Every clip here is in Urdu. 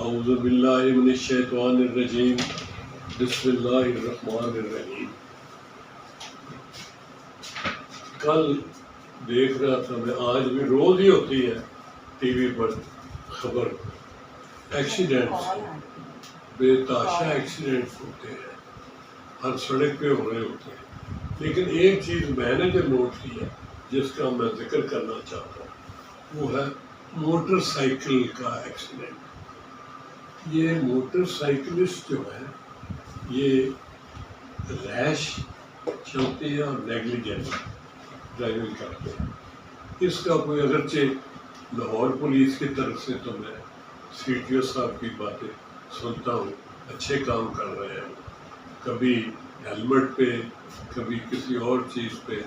اعوذ باللہ من الشیطان الرجیم بسم اللہ الرحمن الرحیم۔ کل دیکھ رہا تھا میں، آج بھی روز ہی ہوتی ہے ٹی وی پر خبر ایکسیڈنٹ، بے تحاشا ایکسیڈنٹس ہوتے ہیں، ہر سڑک پہ ہو رہے ہوتے ہیں۔ لیکن ایک چیز میں نے جو نوٹ کی ہے جس کا میں ذکر کرنا چاہتا ہوں وہ ہے موٹر سائیکل کا ایکسیڈنٹ۔ یہ موٹر سائیکلسٹ جو ہے یہ ریش چلتے ہیں اور نیگلیجنٹ ڈرائیونگ کرتے ہیں۔ اس کا کوئی اگرچہ لاہور پولیس کی طرف سے تو میں سی ٹی او صاحب کی باتیں سنتا ہوں، اچھے کام کر رہے ہیں، کبھی ہیلمٹ پہ کبھی کسی اور چیز پہ،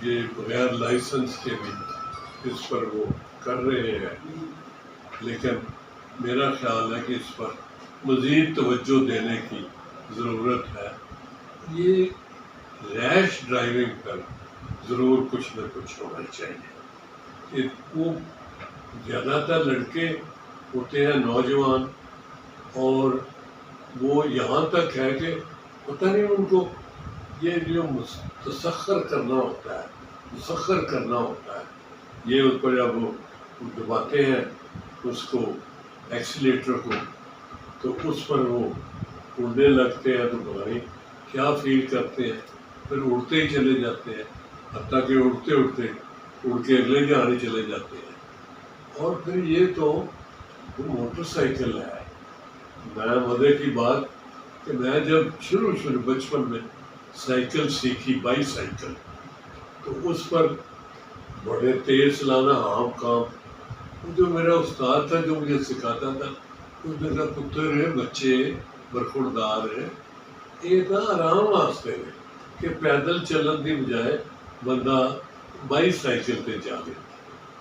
یہ بغیر لائسنس کے بھی اس پر وہ کر رہے ہیں۔ لیکن میرا خیال ہے کہ اس پر مزید توجہ دینے کی ضرورت ہے۔ یہ ریش ڈرائیونگ پر ضرور کچھ نہ کچھ ہونا چاہیے کہ وہ زیادہ تر لڑکے ہوتے ہیں نوجوان، اور وہ یہاں تک ہے کہ پتہ نہیں ان کو یہ جو مسخر کرنا ہوتا ہے، یہ ان پر جب وہ دباتے ہیں اس کو ایکسیلیٹر کو تو اس پر وہ اڑنے لگتے ہیں، تو پتہ نہیں کیا فیل کرتے ہیں، پھر اڑتے ہی چلے جاتے ہیں، حتیٰ کہ اڑتے اڑ کے اگلے جانے چلے جاتے ہیں۔ اور پھر یہ تو وہ موٹر سائیکل ہے۔ میں مزے کی بات کہ میں جب شروع بچپن میں سائیکل سیکھی، بائی سائیکل، تو اس پر بڑے تیز چلانا ہام کام۔ جو میرا استاد تھا جو مجھے سکھاتا تھا، اس نے کہا پتر ہے، بچے برخوردار ہے، یہ تھا آرام واسطے میں کہ پیدل چلن کی بجائے بندہ بائی سائیکل پہ جائے،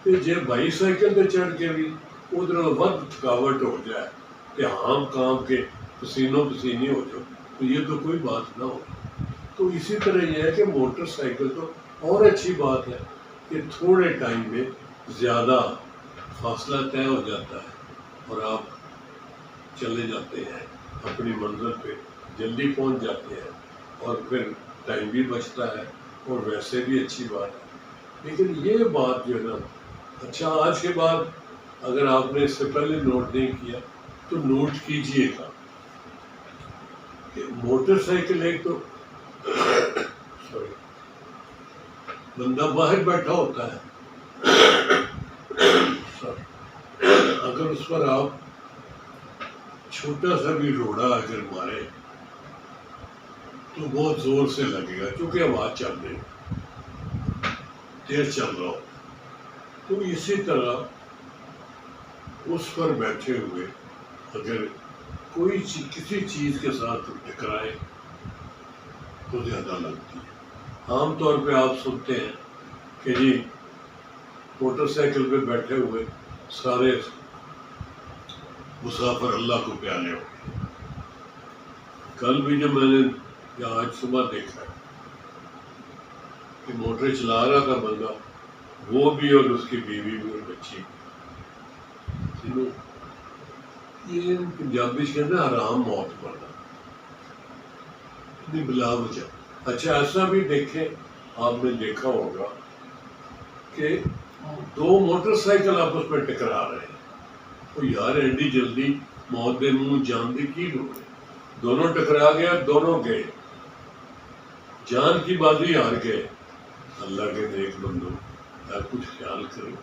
کہ جے بائی سائیکل پہ چڑھ کے بھی ادھر وقت تھکاوٹ ہو جائے کہ عام کام کے پسینوں پسینی ہو جاؤ تو یہ تو کوئی بات نہ ہو۔ تو اسی طرح یہ ہے کہ موٹر سائیکل تو اور اچھی بات ہے کہ تھوڑے ٹائم میں زیادہ فاصلہ طے ہو جاتا ہے اور آپ چلے جاتے ہیں اپنی منزل پہ، جلدی پہنچ جاتے ہیں، اور پھر ٹائم بھی بچتا ہے اور ویسے بھی اچھی بات ہے۔ لیکن یہ بات جو ہے نا، اچھا آج کے بعد اگر آپ نے اس سے پہلے نوٹ نہیں کیا تو نوٹ کیجئے گا کہ موٹر سائیکل ایک تو بندہ باہر بیٹھا ہوتا ہے، اگر اس پر آپ چھوٹا سا بھی روڑا اگر مارے تو بہت زور سے لگے گا، کیونکہ آواز چل رہی تیز چل رہا ہو۔ تو اسی طرح اس پر بیٹھے ہوئے اگر کوئی کسی چیز کے ساتھ ٹکرائے تو زیادہ لگتی ہے۔ عام طور پہ آپ سنتے ہیں کہ جی موٹر سائیکل پہ بیٹھے ہوئے سارے مسافر اللہ کو پیارے ہو گئے۔ کل بھی جو میں نے یا آج صبح دیکھا ہے کہ موٹر چلا رہا تھا بندہ، وہ بھی اور اس کی بیوی بھی اور بچی بھی، یہ پنجابی کہتے ہیں حرام موت مرنا، بلا وجہ۔ اچھا ایسا بھی دیکھیں، آپ نے دیکھا ہوگا کہ دو موٹر سائیکل آپس میں ٹکرا رہے ہیں، تو یار ایڈی جلدی موت دے منہ جان دی کی لوگ، دونوں ٹکرا گیا، دونوں گئے، جان کی بازی ہار گئے۔ اللہ کے نیک بندو، یا کچھ خیال کرو،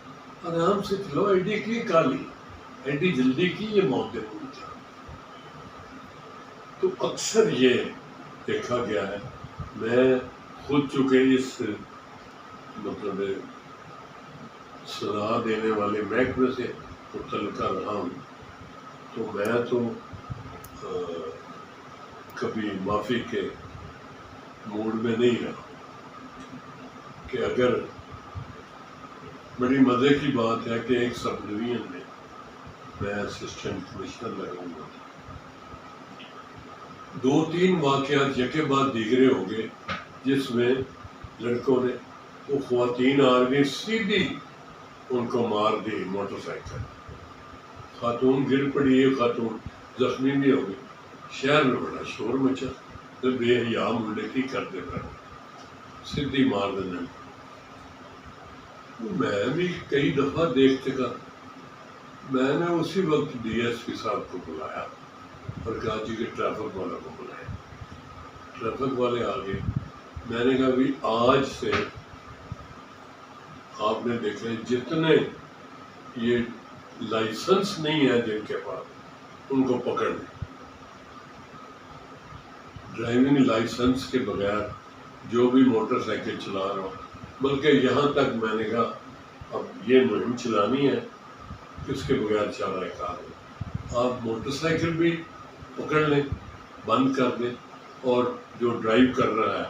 آرام سے چلو، ایڈی کی کالی، ایڈی جلدی کی یہ موت دے منہ جان۔ تو اکثر یہ دیکھا گیا ہے، میں خود چونکہ اس مطلب سزا دینے والے محکمے سے متعلقہ رہا ہوں، تو میں تو کبھی معافی کے موڈ میں نہیں رہا کہ اگر بڑی مزے کی بات ہے کہ ایک سب ڈویژن میں میں اسسٹنٹ کمشنر لگا ہوا تھا، 2-3 واقعات یکے بعد دیگرے ہو گئے جس میں لڑکوں نے، وہ خواتین آ گئی سیدھی ان کو مار دی موٹر سائیکل، خاتون گر پڑی، ایک خاتون زخمی بھی ہو گئی، شہر میں بڑا شور مچا، تو بے حیا منڈے کی کرتے پڑے سیدھی مار دینے۔ میں بھی کئی دفعہ دیکھ چکا، میں نے اسی وقت ڈی ایس پی صاحب کو بلایا اور کہا جی کہ ٹریفک والوں کو بلائیں۔ ٹریفک والے آ گئے، میں نے کہا بھی آج سے آپ نے دیکھا جتنے یہ لائسنس نہیں ہے جن کے پاس ان کو پکڑ لیں، ڈرائیونگ لائسنس کے بغیر جو بھی موٹر سائیکل چلا رہا ہوں، بلکہ یہاں تک میں نے کہا اب یہ مہم چلانی ہے اس کے بغیر چارہ کار ہے، آپ موٹر سائیکل بھی پکڑ لیں، بند کر دیں، اور جو ڈرائیو کر رہا ہے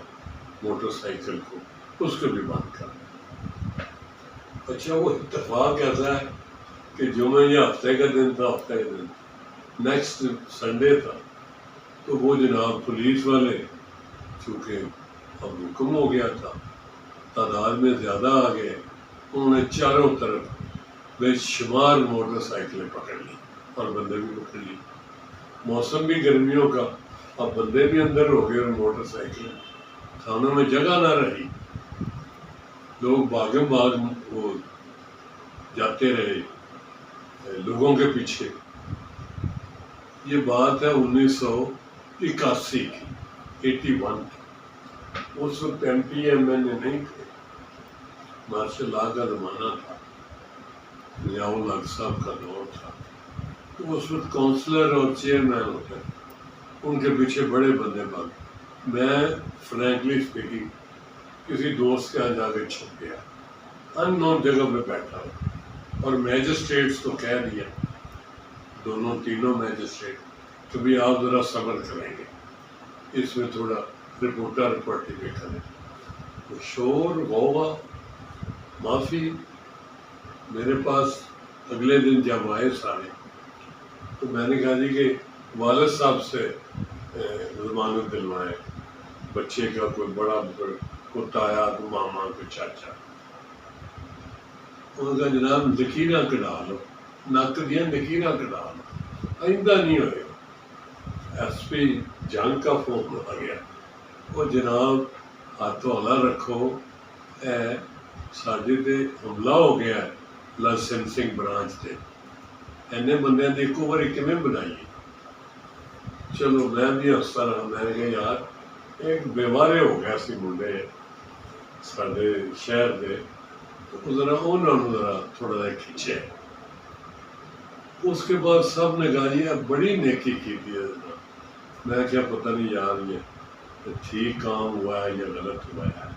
موٹر سائیکل کو اس کو بھی بند کر دیں۔ اچھا وہ اتفاق ایسا ہے کہ جمعہ یہ ہفتے کا دن تھا، ہفتے کا دن نیکسٹ سنڈے تھا، تو وہ جناب پولیس والے چونکہ اب حکم ہو گیا تھا، تعداد میں زیادہ آ گئے، انہوں نے چاروں طرف بے شمار موٹر سائیکلیں پکڑ لی اور بندے بھی پکڑ لی۔ موسم بھی گرمیوں کا، اب بندے بھی اندر ہو گئے اور موٹر سائیکلیں، تھانوں میں جگہ نہ رہی، لوگ بھاگم بھاگ وہ جاتے رہے لوگوں کے پیچھے۔ یہ بات ہے 1981 کی، 81 کی۔ اس وقت ایم پی ایم این اے نہیں تھے، مارشل لا کا زمانہ تھا، ضیاء الحق صاحب کا دور تھا، تو اس وقت کونسلر اور چیئرمین ہوتے ہیں، ان کے پیچھے بڑے بندے بھاگ۔ میں فرینکلی اسپیکنگ کسی دوست کے یہاں جا کے چھپ گیا، ان نون جگہ پہ بیٹھا ہوں، اور میجسٹریٹس کو کہہ دیا، دونوں تینوں میجسٹریٹ، تو بھی آپ ذرا صبر کریں گے، اس میں تھوڑا رپورٹی بھی کریں۔ تو شور غوغا معافی، میرے پاس اگلے دن جب آئے سارے، تو میں نے کہا جی کہ والد صاحب سے ضمانت دلوائے، بچے کا کوئی بڑا کوئی تایا، کوئی ماما، کوئی چاچا۔ انہوں نے کہا جناب لکیراں کٹا لو، نک دیا لکیراں کٹا لو، آئندہ نہیں ہوئے گا۔ ایس پی جنگ کا فون آ گیا، وہ جناب ہاتھ ہولا رکھو، ساڈے تے حملہ ہو گیا ہے لائسنسنگ برانچ تے، اینے بندے نے ایک اوور کیویں بنائی۔ چلو میں بھی ہستا رہا، میں نے کہا یار ایک بیوارے ہو گیا سی منڈے ساڈے شہر دے، تو ذرا انہوں نے ذرا تھوڑا جہا کھینچے۔ اس کے بعد سب نے کہا یہ بڑی نیکی کی تھی جناب۔ میں کیا پتہ نہیں یار یہ ٹھیک کام ہوا ہے یا غلط ہوا ہے،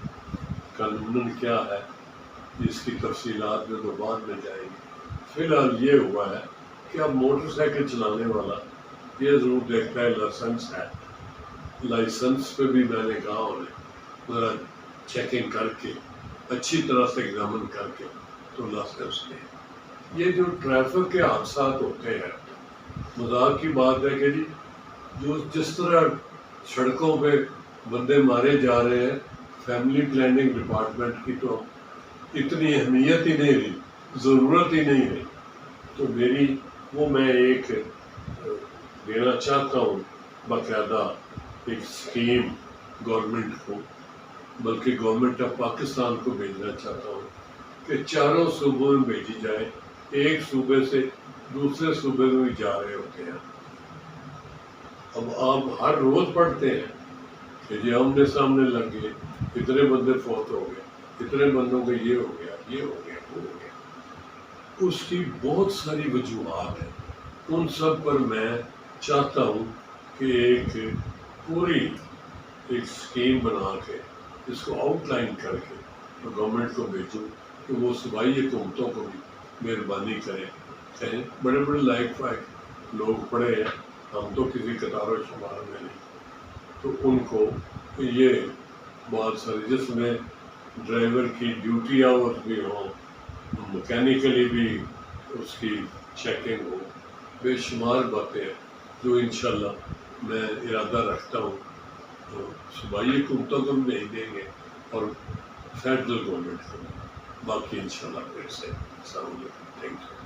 قانون کیا ہے اس کی تفصیلات میں تو بعد میں جائے گی۔ فی الحال یہ ہوا ہے کہ اب موٹر سائیکل چلانے والا یہ ضرور دیکھتا ہے لائسنس ہے، لائسنس پہ بھی میں نے کہا انہیں ذرا چیکنگ کر کے اچھی طرح سے ایگزامن کر کے تو لائسنس لیں۔ یہ جو ٹریفک کے حادثات ہوتے ہیں، مذاق کی بات ہے کہ جی جو جس طرح سڑکوں پہ بندے مارے جا رہے ہیں، فیملی پلاننگ ڈپارٹمنٹ کی تو اتنی اہمیت ہی نہیں رہی، ضرورت ہی نہیں رہی۔ تو میری وہ میں ایک دینا چاہتا ہوں باقاعدہ ایک اسکیم گورنمنٹ کو، بلکہ گورنمنٹ آف پاکستان کو بھیجنا چاہتا ہوں کہ چاروں صوبوں میں بھیجی جائے، ایک صوبے سے دوسرے صوبے میں بھی جا رہے ہوتے ہیں۔ اب آپ ہر روز پڑھتے ہیں کہ جی آمنے سامنے لگ گئے، اتنے بندے فوت ہو گئے، اتنے بندوں کا یہ ہو گیا، یہ ہو گیا، وہ ہو گیا۔ اس کی بہت ساری وجوہات ہیں، ان سب پر میں چاہتا ہوں کہ ایک پوری ایک اسکیم بنا کے اس کو آؤٹ لائن کر کے تو گورنمنٹ کو بھیجوں کہ وہ صوبائی حکومتوں کو بھی مہربانی کریں، کہیں بڑے بڑے لائق فائق لوگ پڑے ہیں، ہم تو کسی قطار و شمار میں نہیں، تو ان کو یہ بہت ساری جس میں ڈرائیور کی ڈیوٹی آورز بھی ہوں، مکینیکلی بھی اس کی چیکنگ ہو، بے شمار باتیں ہیں جو انشاءاللہ میں ارادہ رکھتا ہوں تو صوبائی حکومتوں کو بھی نہیں دیں گے اور فیڈرل گورنمنٹ کو بھی، باقی انشاءاللہ پھر سے السلام علیکم، تھینک یو۔